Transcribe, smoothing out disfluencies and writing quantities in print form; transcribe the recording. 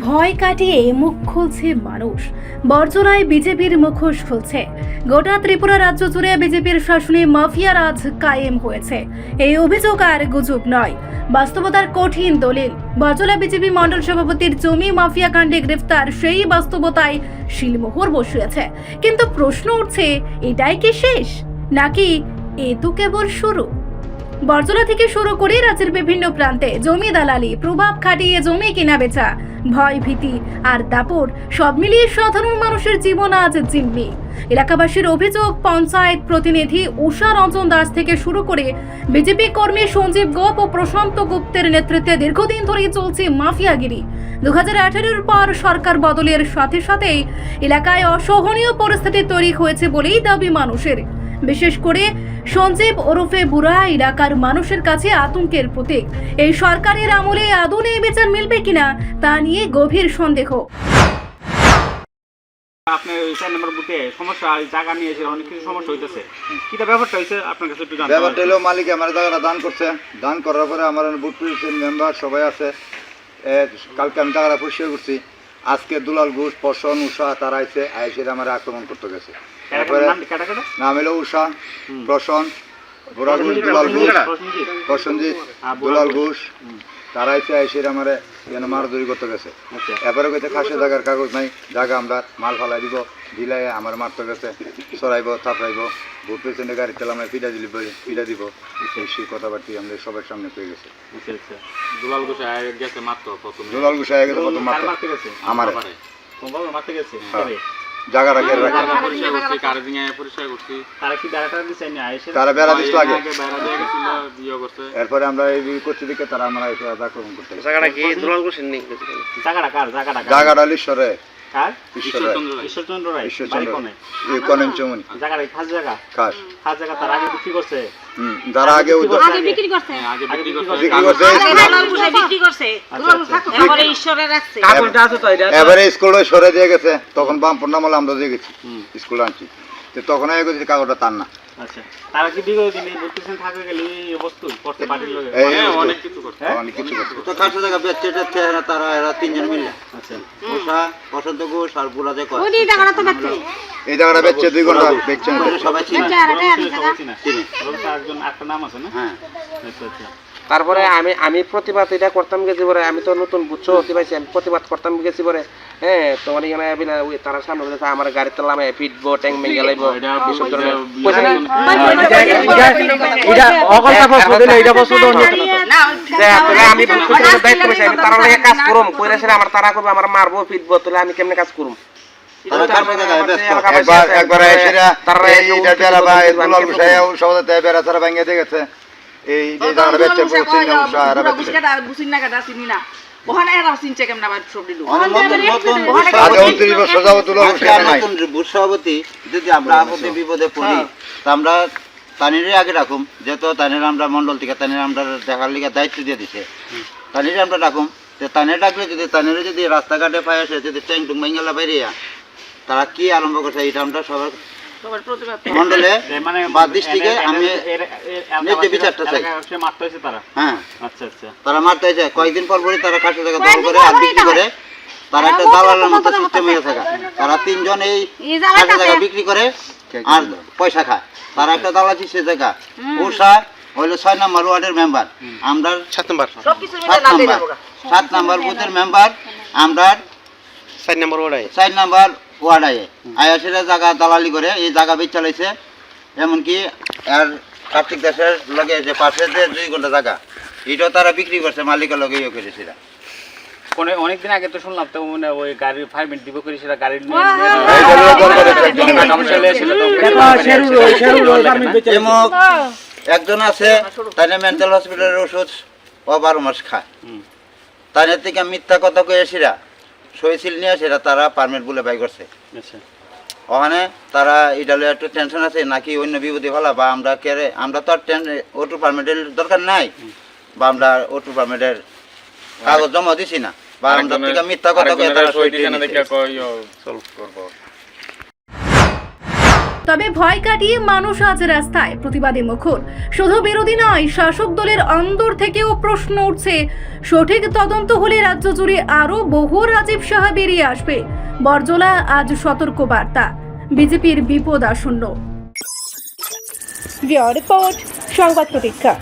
ভয় কাটিয়ে মুখ খুলছে মানুষ। বর্জনায় বিজেপির মুখোশ খুলছে। গোটা ত্রিপুরা রাজ্য জুড়ে বিজেপির শাসনে মাফিয়া রাজ কায়েম হয়েছে। এই অভিযোগ আর গুজব নয়, বাস্তবতার কঠিন দলিল। বর্জলা বিজেপি মন্ডল সভাপতির জমি মাফিয়া কাণ্ডে গ্রেফতার, সেই বাস্তবতায় শিলমোহর বসিয়েছে। কিন্তু প্রশ্ন উঠছে, এটাই কি শেষ, নাকি এ তো কেবল শুরু? বর্জলা থেকে শুরু করে রাজ্যের বিভিন্ন প্রান্তে জমি দালালি, প্রভাব খাটিয়ে জমি কেনা বেচা, ভয় ভীতি আর দাপট, সব মিলিয়ে সাধারণ মানুষের জীবন আজ জিম্মি। এলাকাবাসীর অভিযোগ, পঞ্চায়েত প্রতিনিধি উষা রঞ্জন দাস থেকে শুরু করে বিজেপি কর্মী সঞ্জীব গোপ ও প্রশান্ত গুপ্তের নেতৃত্বে দীর্ঘদিন ধরেই চলছে মাফিয়াগিরি। 2018-এর পর সরকার বদলের সাথে সাথেই এলাকায় অসহনীয় পরিস্থিতি তৈরি হয়েছে বলেই দাবি মানুষের। বিশেষ করে সঞ্জীব ওরফে বুড়া এলাকার মানুষের কাছে আতঙ্কের প্রতীক। এই সরকারের আমলে আদৌ এই বিচার মিলবে কিনা তা নিয়ে গভীর সন্দেহ। আপনার 4 নম্বর বুথে সমস্যা, জায়গা নিয়ে এসে অনেক কিছু সমস্যা হইতেছে। কিটা ব্যাপারটা হইছে আপনার কাছে একটু জানতে। ব্যাপারটা হলো, মালিক আমার জায়গাটা দান করছে। দান করার পরে আমার বুথ প্রেসিডেন্ট মেম্বার সবাই আছে। কালকে আমি জায়গাটা পরিষ্কার করছি। আজকে দুলাল ঘোষ, পশন, উষা তারা আইসে আমার আক্রমণ করতে গেছে। নাম হলো উষা, প্রশন, বুড়া ঘোষ, দুলাল ঘোষ, প্রসঞ্জিৎ, দুলাল ঘোষ তারা আইসে আমার মারাধরি করতে গেছে। এবারে কইতে খাসে জায়গার কাগজ নাই, জায়গা আমরা মাল ফালাই দিব, দিলে আমার মারতে গেছে, সরাইব, থাপড়াইব, ভোট পেছনে গাড়ি চালাম, পিঠা দিলি পিঠা দিব, সেই কথাবার্তি আমাদের সবার সামনে পেয়ে গেছে। দুলাল ঘোষ গেছে মাত্র প্রথম, দুলাল ঘোষ আগে গেছে প্রথম মারতে গেছে আমার মারতে গেছে। জায়গাটা ঘেরে রাখা, তারা বেড়া দিস লাগে। এরপরে আমরা এই করছি দিকে তারা আমরা আক্রমণ করতে গেছে। জায়গাটা ঈশ্বরে যারা আগে বিক্রি করছে এবারে স্কুল সরে দিয়ে গেছে। তখন বামপন্ন আমলে আমরা দিয়ে গেছি, স্কুল আনছি, তখন কাগজটা তার না। তারা কি বিগত দিনে বুঝতেছেন থাকে গেলে এই বস্তু করতে পারিল অনেক কিছু করতে, অনেক কিছু করতে তো খাসা জায়গা বেচতে তারা এরা তিনজন মিলে। আচ্ছা, উষা, বসন্ত ঘোষ আর বুলাদে কয় ওই টাকাটা তো বেচছে, এই টাকাটা বেচছে 2 ঘন্টা বেচছে সবাই চিনে। একজন একটা নাম আছে না? হ্যাঁ, আচ্ছা আচ্ছা। তারপরে আমি প্রতিবাদ এটা করতাম গেছি পরে, আমি তো নতুন বুঝছো হতে পাইছি, আমি প্রতিবাদ করতাম গেছি পরে। হ্যাঁ, তোমার এখানে তারা সামনে আমার গাড়িতে লামে পিটবো, ট্যাং ভেঙে লাইব, এসব ধরনের আমি দায়িত্ব পেয়েছি। আমি তারা লাগে কাজ করুম, কইরাছে আমার তারা করবো, আমার মারবো, পিটবো, তাহলে আমি কেমনে কাজ করুম? এই যে জায়গাটা বেচছে সভাপতি, যদি আমরা আপদে বিপদে পড়ি তা আমরা তানিরে আগে রাখুম, যেহেতু তানির আমরা মন্ডল থেকে তানির আমরা দেখার লিগে দায়িত্ব দিয়ে দিছে, তানিরে আমরা রাখুম। তানিরে ডাকলে যদি তানিরে যদি রাস্তাঘাটে পাই আসে, যদি ট্যাং টুং ভাঙালা বাইরিয়া তারা কি আরম্ভ করছে, এটা আমরা সবার মন্ডলে বা ডিস্ট্রিক্টে আমি নিজে বিচারটা চাই। হ্যাঁ, তারা মারতে হয়েছে কয়েকদিন পর পরই তারা খাসি জায়গা দখল করে আর বিক্রি করে। তারা একটা দালালের মতো সিস্টেম হয়ে থাকে। তারা 3 জন এই খাসি জায়গা বিক্রি করে আর পয়সা খায়। তারা একটা দালাল সে জায়গা। উষা হইল 6 নম্বর ওয়ার্ডের মেম্বার, আমরা 7 নম্বর বুথের মেম্বার, আমরা 4 নম্বর ওয়ার্ড আয়াসেরা জায়গা দালালি করে এই জায়গা বেচ চালাইছে। এমনকি আর কার্তিক দাসের লগে যে পাশে যে 2 ঘন্টা জায়গা, এটাও তারা বিক্রি করছে, মালিকের লগে ইয়ে করেছে। অনেকদিন আগে তো শুনলাম তো মানে ওই গাড়ির ফাইমেন্ট দিব করে সেটা গাড়ির একজন আছে তাই মেন্টাল হসপিটালের ওষুধ ও 12 মাস খায়। তাই থেকে মিথ্যা কথা কয়ে সেরা সইছিল নিয়ে সেটা তারা পারমিট বলে বাই করছে। ওখানে তারা এটা একটু টেনশন আছে নাকি অন্য বিপদে ফেলা, বা আমরা কেরে আমরা তো আর ওটু পারমিটের দরকার নাই, বা আমরা ওটু পারমিটের কাগজ জমা দিছি না, বা আমরা থেকে মিথ্যা কথা কয়ে তারা সই দিয়ে তবে ভয় কাটিয়ে মানুষ আজ রাস্তায় প্রতিবাদী মুখর। শুধু বিরোধী নয়, শাসক দলের অন্দর থেকেও প্রশ্ন উঠছে, সঠিক তদন্ত হলে রাজ্য জুড়ে আরো বহু রাজীব সাহা বেরিয়ে আসবে। বরজলা আজ সতর্ক বার্তা, বিজেপির বিপদ আসন্ন। রিপোর্ট, সংবাদ প্রতীক্ষা।